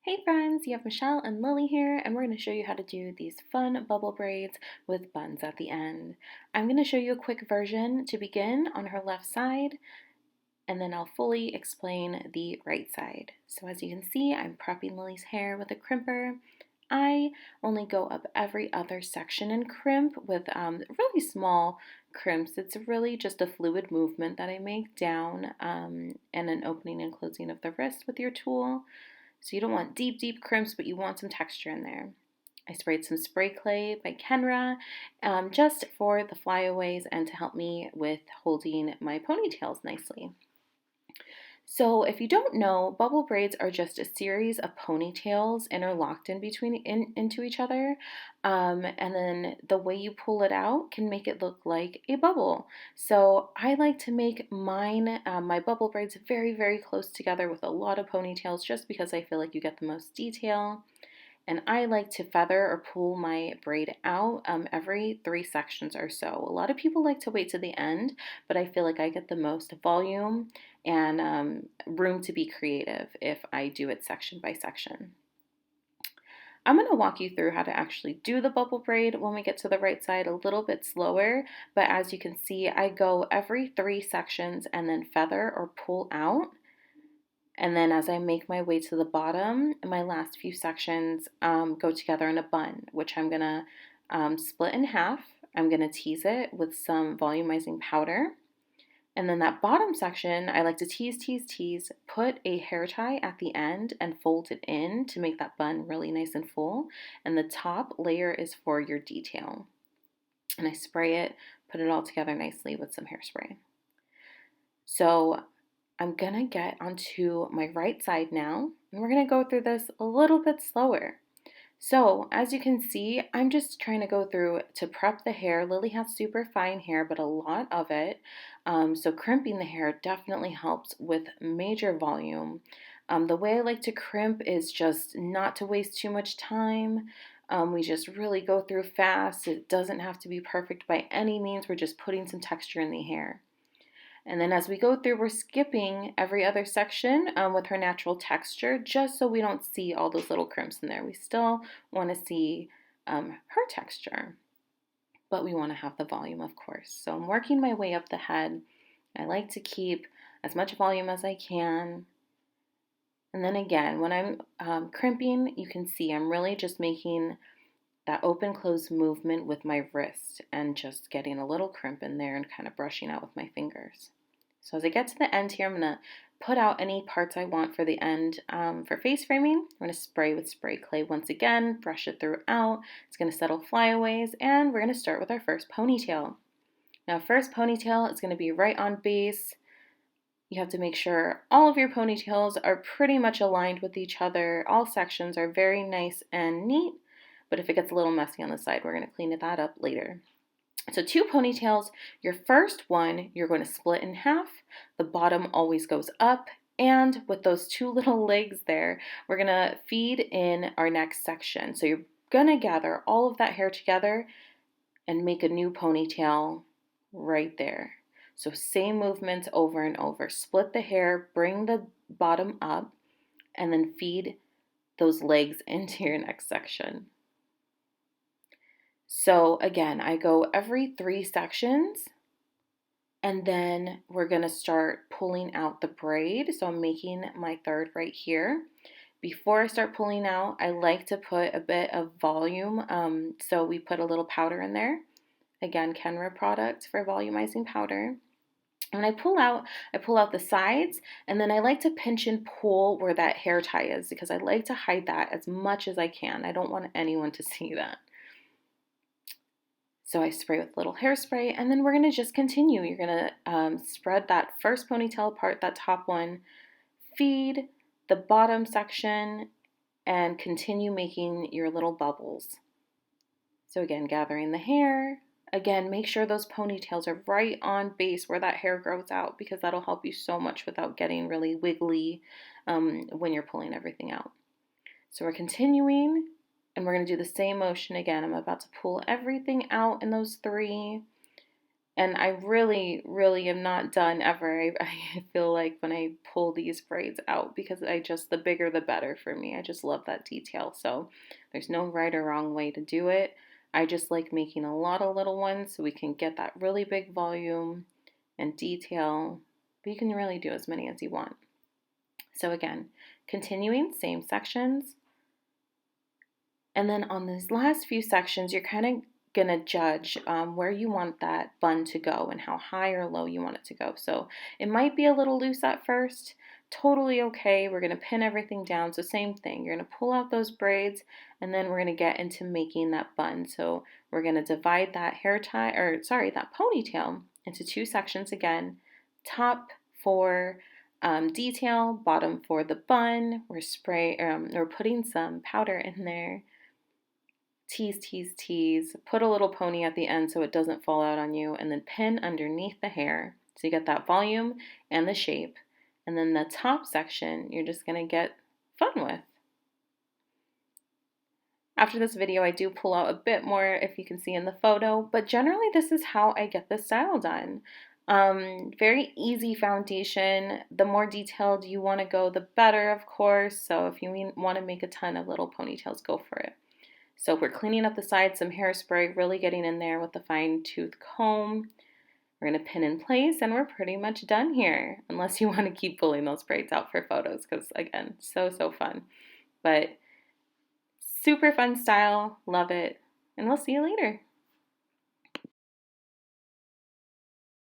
Hey friends, you have Michelle and Lily here, and we're going to show you how to do these fun bubble braids with buns at the end. I'm going to show you a quick version to begin on her left side, and then I'll fully explain the right side. So as you can see, I'm prepping Lily's hair with a crimper. I only go up every other section and crimp with really small crimps. It's really just a fluid movement that I make down and an opening and closing of the wrist with your tool. So you don't want deep, deep crimps, but you want some texture in there. I sprayed some spray clay by Kenra just for the flyaways and to help me with holding my ponytails nicely. So if you don't know, bubble braids are just a series of ponytails interlocked into each other, and then the way you pull it out can make it look like a bubble. So I like to make my bubble braids very, very close together with a lot of ponytails just because I feel like you get the most detail. And I like to feather or pull my braid out every 3 sections or so. A lot of people like to wait to the end, but I feel like I get the most volume and room to be creative if I do it section by section. I'm going to walk you through how to actually do the bubble braid when we get to the right side a little bit slower, but as you can see, I go every 3 sections and then feather or pull out. And then as I make my way to the bottom, my last few sections go together in a bun, which I'm going to split in half. I'm going to tease it with some volumizing powder. And then that bottom section, I like to tease, put a hair tie at the end and fold it in to make that bun really nice and full. And the top layer is for your detail. And I spray it, put it all together nicely with some hairspray. So I'm gonna get onto my right side now, and we're gonna go through this a little bit slower. So as you can see, I'm just trying to go through to prep the hair. Lily has super fine hair, but a lot of it. So crimping the hair definitely helps with major volume. The way I like to crimp is just not to waste too much time. We just really go through fast. It doesn't have to be perfect by any means. We're just putting some texture in the hair. And then as we go through, we're skipping every other section with her natural texture, just so we don't see all those little crimps in there. We still want to see her texture, but we want to have the volume, of course. So I'm working my way up the head. I like to keep as much volume as I can. And then again, when I'm crimping, you can see I'm really just making that open close movement with my wrist and just getting a little crimp in there and kind of brushing out with my fingers. So as I get to the end here, I'm going to put out any parts I want for the end for face framing. I'm going to spray with spray clay once again, brush it throughout. It's going to settle flyaways, and we're going to start with our first ponytail. Now, first ponytail is going to be right on base. You have to make sure all of your ponytails are pretty much aligned with each other. All sections are very nice and neat, but if it gets a little messy on the side, we're going to clean that up later. So 2 ponytails, your first one, you're going to split in half. The bottom always goes up. And with those 2 little legs there, we're going to feed in our next section. So you're going to gather all of that hair together and make a new ponytail right there. So same movements over and over. Split the hair, bring the bottom up, and then feed those legs into your next section. So again, I go every 3 sections, and then we're going to start pulling out the braid. So I'm making my third right here. Before I start pulling out, I like to put a bit of volume. So we put a little powder in there. Again, Kenra product for volumizing powder. When I pull out the sides, and then I like to pinch and pull where that hair tie is because I like to hide that as much as I can. I don't want anyone to see that. So I spray with a little hairspray, and then we're going to just continue. You're going to spread that first ponytail apart, that top one, feed the bottom section, and continue making your little bubbles. So again, gathering the hair. Again, make sure those ponytails are right on base where that hair grows out because that'll help you so much without getting really wiggly when you're pulling everything out. So we're continuing. And we're going to do the same motion again. I'm about to pull everything out in those 3. And I really, really am not done ever. I feel like when I pull these braids out, because the bigger the better for me. I just love that detail. So there's no right or wrong way to do it. I just like making a lot of little ones so we can get that really big volume and detail. But you can really do as many as you want. So again, continuing, same sections. And then on these last few sections, you're kind of gonna judge where you want that bun to go and how high or low you want it to go. So it might be a little loose at first, totally okay. We're gonna pin everything down. So same thing, you're gonna pull out those braids and then we're gonna get into making that bun. So we're gonna divide that that ponytail into two sections again. Top for detail, bottom for the bun. We're putting some powder in there. Tease, tease, tease. Put a little pony at the end so it doesn't fall out on you, and then pin underneath the hair so you get that volume and the shape. And then the top section you're just gonna get fun with. After this video, I do pull out a bit more, if you can see in the photo, but generally this is how I get this style done. Very easy foundation. The more detailed you want to go, the better, of course. So if you want to make a ton of little ponytails, go for it. So we're cleaning up the sides, some hairspray, really getting in there with the fine tooth comb. We're going to pin in place and we're pretty much done here, unless you want to keep pulling those braids out for photos, because again, so fun. But super fun style, love it, and we'll see you later.